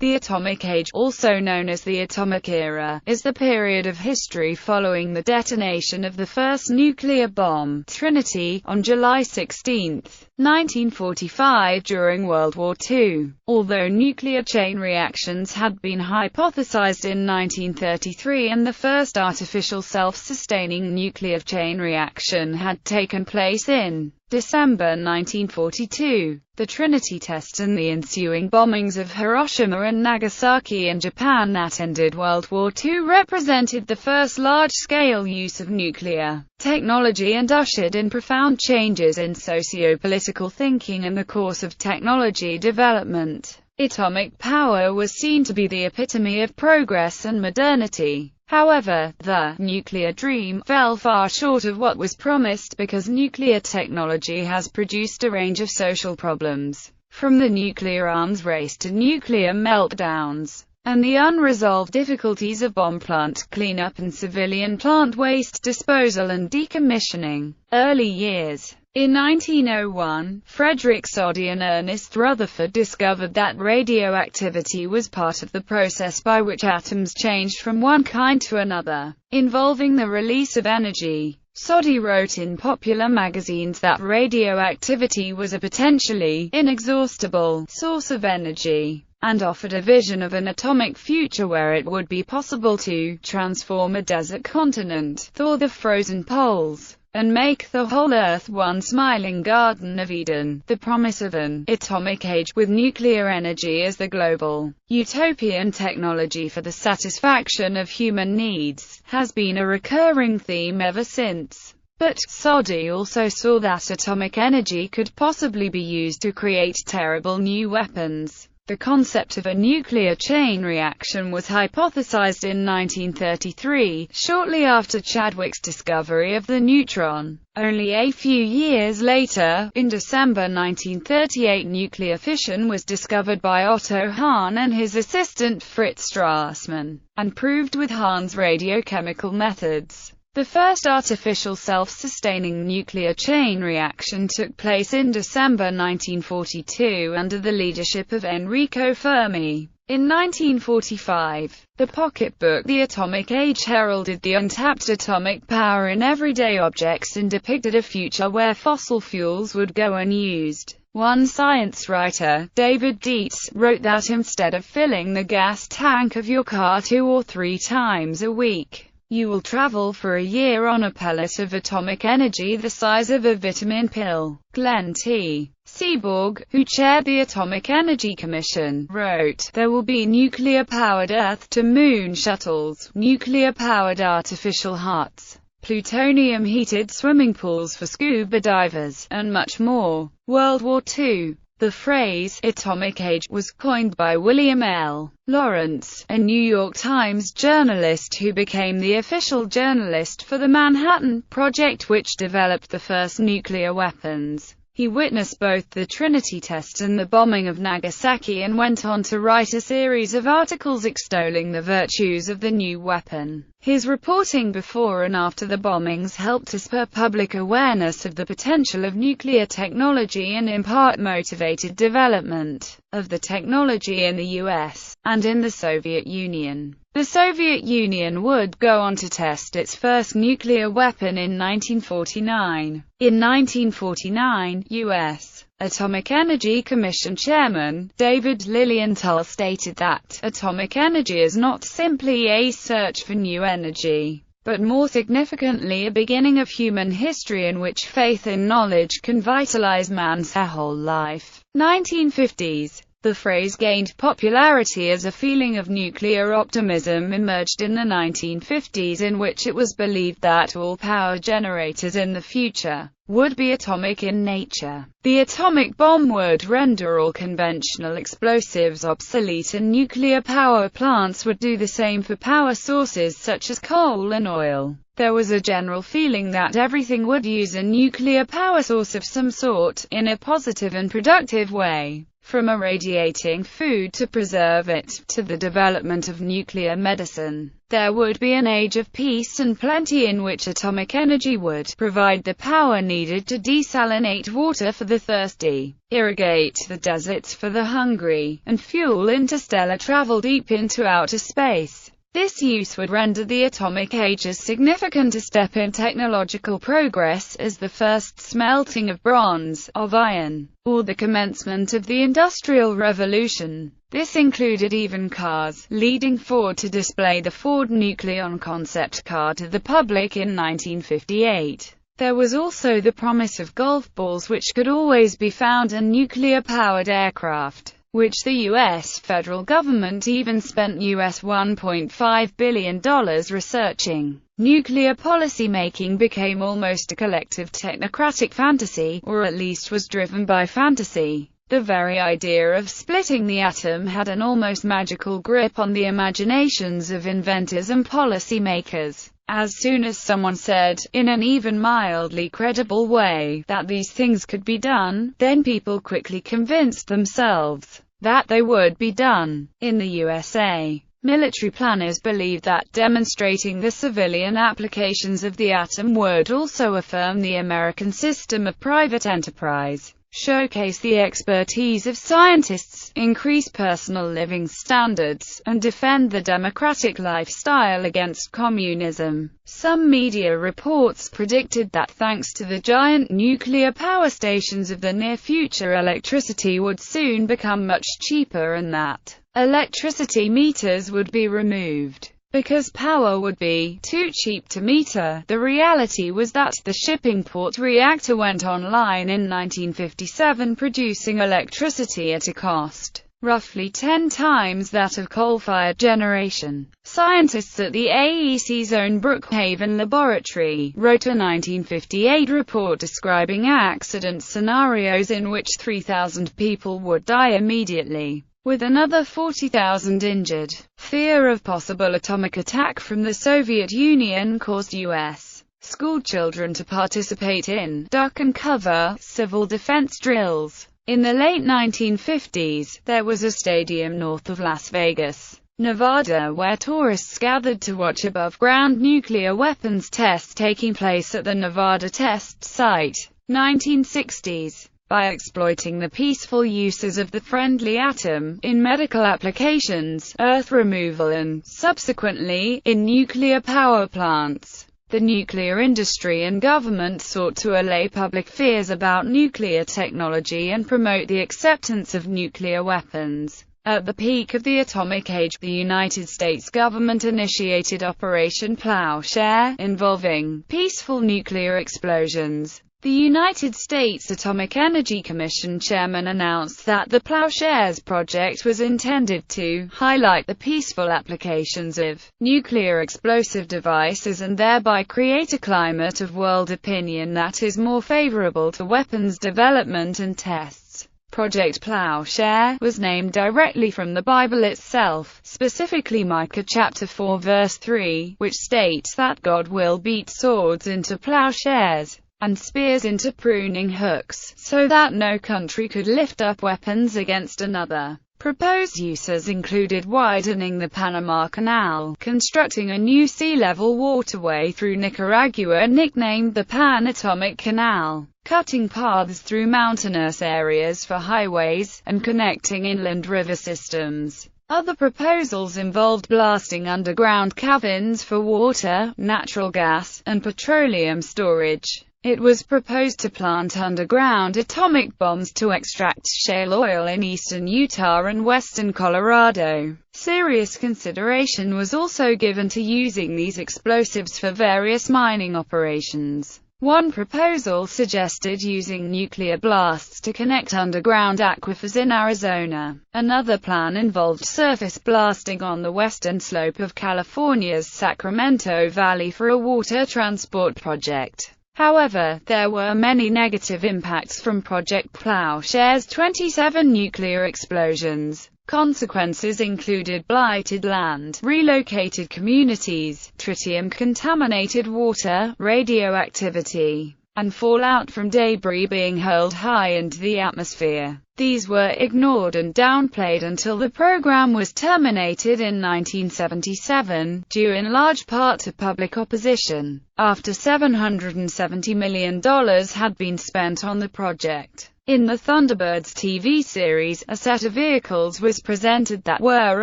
The atomic age, also known as the atomic era, is the period of history following the detonation of the first nuclear bomb, Trinity, on July 16, 1945 during World War II. Although nuclear chain reactions had been hypothesized in 1933 and the first artificial self-sustaining nuclear chain reaction had taken place in December 1942, the Trinity test and the ensuing bombings of Hiroshima and Nagasaki in Japan that ended World War II represented the first large-scale use of nuclear technology and ushered in profound changes in sociopolitical thinking and the course of technology development. Atomic power was seen to be the epitome of progress and modernity. However, the nuclear dream fell far short of what was promised because nuclear technology has produced a range of social problems, from the nuclear arms race to nuclear meltdowns, and the unresolved difficulties of bomb plant cleanup and civilian plant waste disposal and decommissioning. Early years. In 1901, Frederick Soddy and Ernest Rutherford discovered that radioactivity was part of the process by which atoms changed from one kind to another, involving the release of energy. Soddy wrote in popular magazines that radioactivity was a potentially inexhaustible source of energy, and offered a vision of an atomic future where it would be possible to transform a desert continent, thaw the frozen poles, and make the whole Earth one smiling Garden of Eden. The promise of an atomic age with nuclear energy as the global utopian technology for the satisfaction of human needs has been a recurring theme ever since. But Soddy also saw that atomic energy could possibly be used to create terrible new weapons. The concept of a nuclear chain reaction was hypothesized in 1933, shortly after Chadwick's discovery of the neutron. Only a few years later, in December 1938, nuclear fission was discovered by Otto Hahn and his assistant Fritz Strassmann, and proved with Hahn's radiochemical methods. The first artificial self-sustaining nuclear chain reaction took place in December 1942 under the leadership of Enrico Fermi. In 1945, the pocketbook The Atomic Age heralded the untapped atomic power in everyday objects and depicted a future where fossil fuels would go unused. One science writer, David Dietz, wrote that instead of filling the gas tank of your car 2 or 3 times a week, you will travel for a year on a pellet of atomic energy the size of a vitamin pill. Glenn T. Seaborg, who chaired the Atomic Energy Commission, wrote, "There will be nuclear-powered Earth-to-Moon shuttles, nuclear-powered artificial huts, plutonium-heated swimming pools for scuba divers, and much more." World War II. The phrase, atomic age, was coined by William L. Lawrence, a New York Times journalist who became the official journalist for the Manhattan Project, which developed the first nuclear weapons. He witnessed both the Trinity test and the bombing of Nagasaki and went on to write a series of articles extolling the virtues of the new weapon. His reporting before and after the bombings helped to spur public awareness of the potential of nuclear technology and in part motivated development of the technology in the US and in the Soviet Union. The Soviet Union would go on to test its first nuclear weapon in 1949. In 1949, U.S. Atomic Energy Commission Chairman David Lilienthal stated that atomic energy is not simply a search for new energy, but more significantly a beginning of human history in which faith in knowledge can vitalize man's whole life. 1950s. The phrase gained popularity as a feeling of nuclear optimism emerged in the 1950s, in which it was believed that all power generators in the future would be atomic in nature. The atomic bomb would render all conventional explosives obsolete, and nuclear power plants would do the same for power sources such as coal and oil. There was a general feeling that everything would use a nuclear power source of some sort, in a positive and productive way. from irradiating food to preserve it, to the development of nuclear medicine. There would be an age of peace and plenty in which atomic energy would provide the power needed to desalinate water for the thirsty, irrigate the deserts for the hungry, and fuel interstellar travel deep into outer space. This use would render the atomic age as significant a step in technological progress as the first smelting of bronze, of iron, or the commencement of the Industrial Revolution. This included even cars, leading Ford to display the Ford Nucleon concept car to the public in 1958. There was also the promise of golf balls which could always be found in nuclear-powered aircraft, which the U.S. federal government even spent US $1.5 billion researching. Nuclear policy-making became almost a collective technocratic fantasy, or at least was driven by fantasy. The very idea of splitting the atom had an almost magical grip on the imaginations of inventors and policy-makers. As soon as someone said, in an even mildly credible way, that these things could be done, then people quickly convinced themselves that they would be done. In the USA, military planners believed that demonstrating the civilian applications of the atom would also affirm the American system of private enterprise, showcase the expertise of scientists, increase personal living standards, and defend the democratic lifestyle against communism. Some media reports predicted that thanks to the giant nuclear power stations of the near future, electricity would soon become much cheaper and that electricity meters would be removed because power would be too cheap to meter. The reality was that the shipping port reactor went online in 1957, producing electricity at a cost roughly 10 times that of coal-fired generation. Scientists at the AEC's own Brookhaven laboratory wrote a 1958 report describing accident scenarios in which 3,000 people would die immediately, with another 40,000 injured. Fear of possible atomic attack from the Soviet Union caused U.S. schoolchildren to participate in duck and cover civil defense drills. In the late 1950s, there was a stadium north of Las Vegas, Nevada, where tourists gathered to watch above-ground nuclear weapons tests taking place at the Nevada Test Site. 1960s. By exploiting the peaceful uses of the friendly atom, in medical applications, earth removal and, subsequently, in nuclear power plants, the nuclear industry and government sought to allay public fears about nuclear technology and promote the acceptance of nuclear weapons. At the peak of the atomic age, the United States government initiated Operation Plowshare, involving peaceful nuclear explosions. The United States Atomic Energy Commission chairman announced that the Plowshares project was intended to highlight the peaceful applications of nuclear explosive devices and thereby create a climate of world opinion that is more favorable to weapons development and tests. Project Plowshare was named directly from the Bible itself, specifically Micah chapter 4 verse 3, which states that God will beat swords into plowshares and spears into pruning hooks, so that no country could lift up weapons against another. Proposed uses included widening the Panama Canal, constructing a new sea-level waterway through Nicaragua nicknamed the Pan-Atomic Canal, cutting paths through mountainous areas for highways, and connecting inland river systems. Other proposals involved blasting underground caverns for water, natural gas, and petroleum storage. It was proposed to plant underground atomic bombs to extract shale oil in eastern Utah and western Colorado. Serious consideration was also given to using these explosives for various mining operations. One proposal suggested using nuclear blasts to connect underground aquifers in Arizona. Another plan involved surface blasting on the western slope of California's Sacramento Valley for a water transport project. However, there were many negative impacts from Project Plowshare's 27 nuclear explosions. Consequences included blighted land, relocated communities, tritium-contaminated water, radioactivity, and fallout from debris being hurled high into the atmosphere. These were ignored and downplayed until the program was terminated in 1977, due in large part to public opposition, after $770 million had been spent on the project. In the Thunderbirds TV series, a set of vehicles was presented that were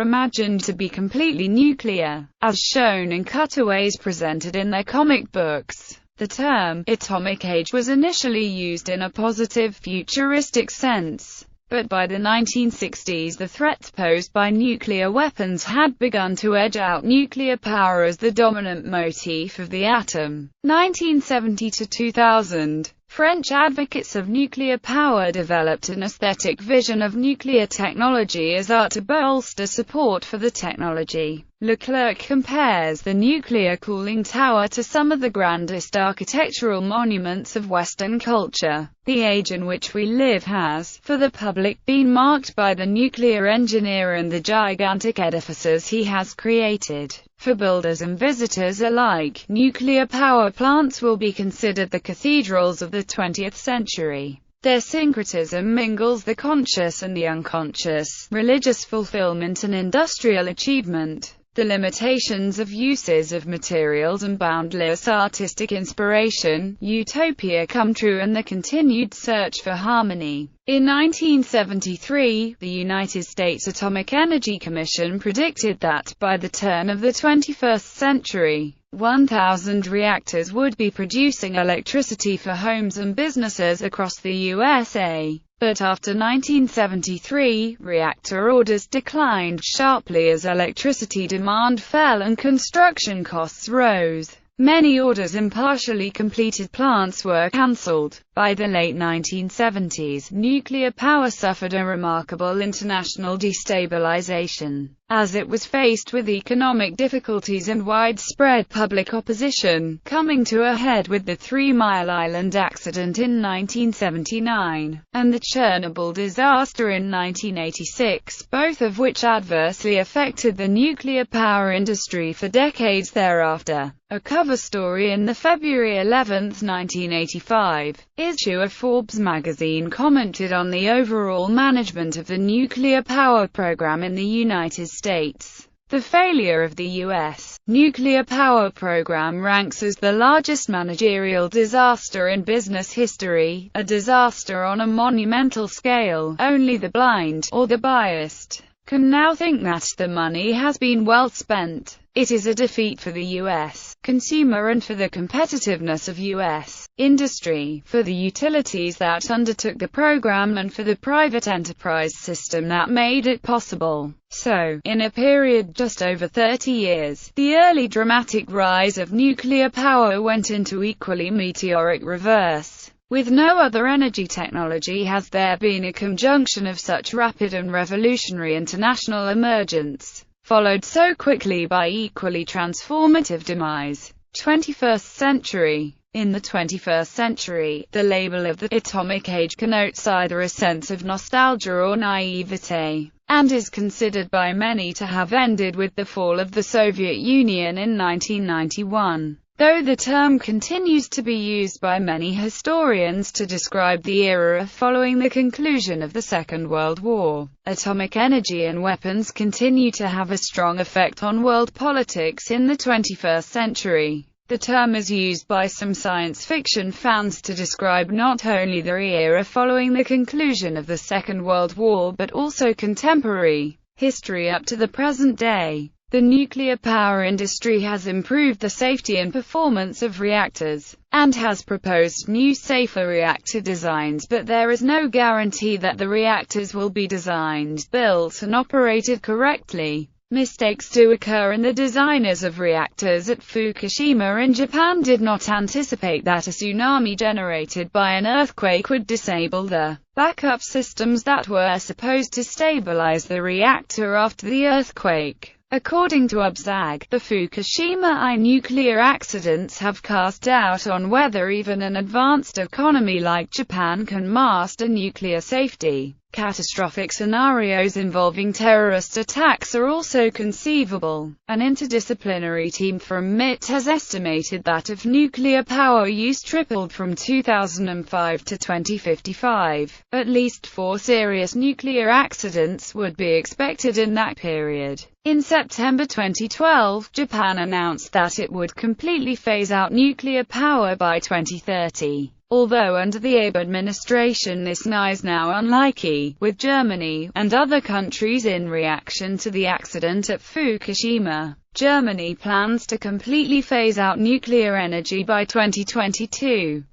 imagined to be completely nuclear, as shown in cutaways presented in their comic books. The term atomic age was initially used in a positive, futuristic sense, but by the 1960s the threats posed by nuclear weapons had begun to edge out nuclear power as the dominant motif of the atom. 1970 to 2000. French advocates of nuclear power developed an aesthetic vision of nuclear technology as art to bolster support for the technology. Leclerc compares the nuclear cooling tower to some of the grandest architectural monuments of Western culture. The age in which we live has, for the public, been marked by the nuclear engineer and the gigantic edifices he has created. For builders and visitors alike, nuclear power plants will be considered the cathedrals of the 20th century. Their syncretism mingles the conscious and the unconscious, religious fulfillment and industrial achievement. The limitations of uses of materials and boundless artistic inspiration, utopia come true and the continued search for harmony. In 1973, the United States Atomic Energy Commission predicted that, by the turn of the 21st century, 1,000 reactors would be producing electricity for homes and businesses across the USA. But after 1973, reactor orders declined sharply as electricity demand fell and construction costs rose. Many orders in partially completed plants were cancelled. By the late 1970s, nuclear power suffered a remarkable international destabilization, as it was faced with economic difficulties and widespread public opposition, coming to a head with the 3 Mile Island accident in 1979, and the Chernobyl disaster in 1986, both of which adversely affected the nuclear power industry for decades thereafter. A cover story in the February 11, 1985, issue of Forbes magazine commented on the overall management of the nuclear power program in the United States. The failure of the U.S. nuclear power program ranks as the largest managerial disaster in business history, a disaster on a monumental scale. Only the blind, or the biased, can now think that the money has been well spent. It is a defeat for the U.S. consumer and for the competitiveness of U.S. industry, for the utilities that undertook the program and for the private enterprise system that made it possible. So, in a period just over 30 years, the early dramatic rise of nuclear power went into equally meteoric reverse. With no other energy technology has there been a conjunction of such rapid and revolutionary international emergence, followed so quickly by equally transformative demise. 21st century. In the 21st century, the label of the atomic age connotes either a sense of nostalgia or naivete, and is considered by many to have ended with the fall of the Soviet Union in 1991. Though the term continues to be used by many historians to describe the era following the conclusion of the Second World War, atomic energy and weapons continue to have a strong effect on world politics in the 21st century. The term is used by some science fiction fans to describe not only the era following the conclusion of the Second World War but also contemporary history up to the present day. The nuclear power industry has improved the safety and performance of reactors, and has proposed new safer reactor designs, but there is no guarantee that the reactors will be designed, built and operated correctly. Mistakes do occur, and the designers of reactors at Fukushima in Japan did not anticipate that a tsunami generated by an earthquake would disable the backup systems that were supposed to stabilize the reactor after the earthquake. According to UBSAG, the Fukushima I nuclear accidents have cast doubt on whether even an advanced economy like Japan can master nuclear safety. Catastrophic scenarios involving terrorist attacks are also conceivable. An interdisciplinary team from MIT has estimated that if nuclear power use tripled from 2005 to 2055, at least 4 serious nuclear accidents would be expected in that period. In September 2012, Japan announced that it would completely phase out nuclear power by 2030. Although under the Abe administration this is now unlikely, with Germany, and other countries in reaction to the accident at Fukushima. Germany plans to completely phase out nuclear energy by 2022.